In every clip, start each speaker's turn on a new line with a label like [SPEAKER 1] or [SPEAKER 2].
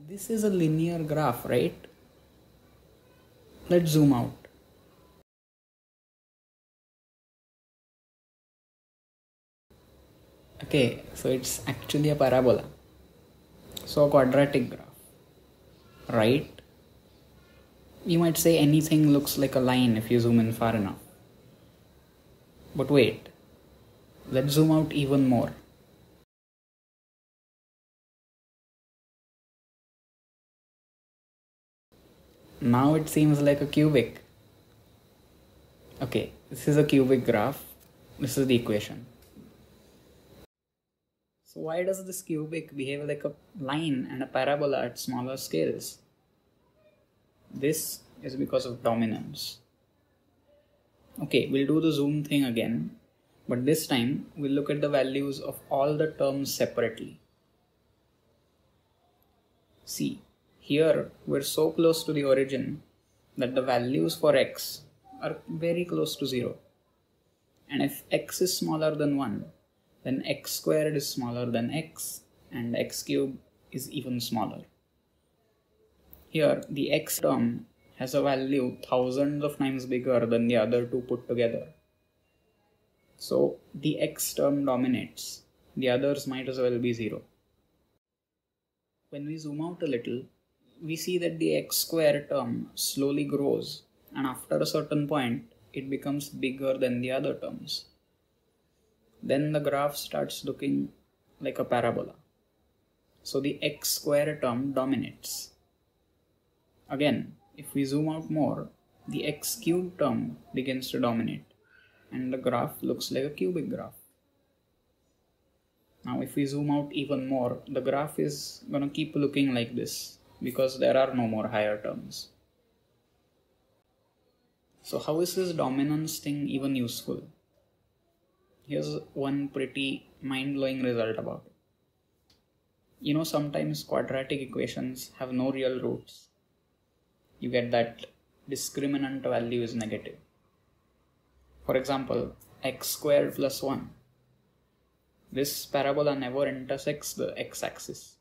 [SPEAKER 1] This is a linear graph, right? Let's zoom out. Okay, so it's actually a parabola. So a quadratic graph, right? You might say anything looks like a line if you zoom in far enough. But wait, let's zoom out even more. Now it seems like a cubic. Okay, this is a cubic graph. This is the equation. So why does this cubic behave like a line and a parabola at smaller scales? This is because of dominance. Okay, we'll do the zoom thing again, but this time we'll look at the values of all the terms separately. See, here we're so close to the origin that the values for x are very close to 0. And if x is smaller than 1, then x squared is smaller than x and x cubed is even smaller. Here the x term has a value thousands of times bigger than the other two put together. So the x term dominates, the others might as well be 0. When we zoom out a little, we see that the x square term slowly grows, and after a certain point it becomes bigger than the other terms. Then the graph starts looking like a parabola. So the x square term dominates. Again, if we zoom out more, the x cubed term begins to dominate and the graph looks like a cubic graph. Now if we zoom out even more, the graph is going to keep looking like this because there are no more higher terms. So how is this dominance thing even useful? Here's one pretty mind-blowing result about it. You know, sometimes quadratic equations have no real roots. You get that discriminant value is negative. For example, x squared plus 1. This parabola never intersects the x-axis,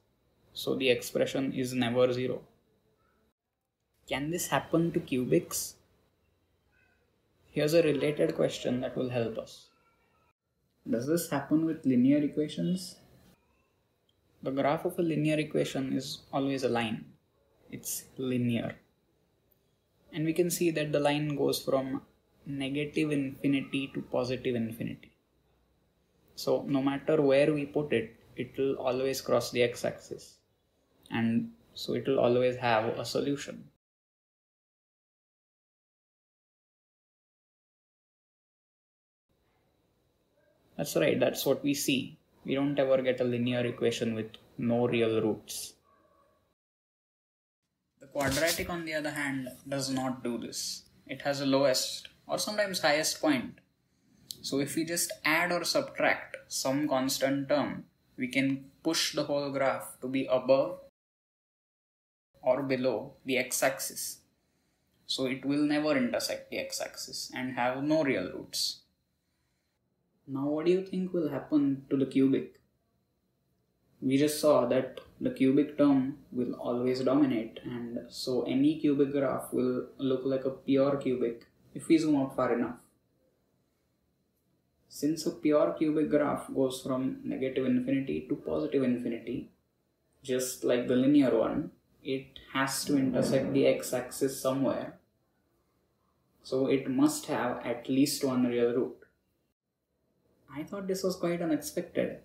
[SPEAKER 1] so the expression is never 0. Can this happen to cubics? Here's a related question that will help us. Does this happen with linear equations? The graph of a linear equation is always a line. It's linear. And we can see that the line goes from negative infinity to positive infinity. So no matter where we put it, it will always cross the x-axis. And so it will always have a solution. That's right, that's what we see. We don't ever get a linear equation with no real roots. The quadratic, on the other hand, does not do this. It has a lowest or sometimes highest point. So if we just add or subtract some constant term, we can push the whole graph to be above or below the x-axis. So it will never intersect the x-axis and have no real roots. Now what do you think will happen to the cubic? We just saw that the cubic term will always dominate, and so any cubic graph will look like a pure cubic if we zoom out far enough. Since a pure cubic graph goes from negative infinity to positive infinity, just like the linear one, it has to intersect the x-axis somewhere. So it must have at least one real root. I thought this was quite unexpected.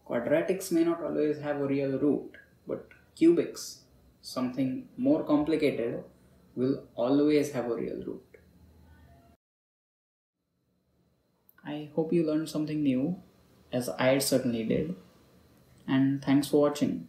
[SPEAKER 1] Quadratics may not always have a real root, but cubics, something more complicated, will always have a real root. I hope you learned something new, as I certainly did, and thanks for watching.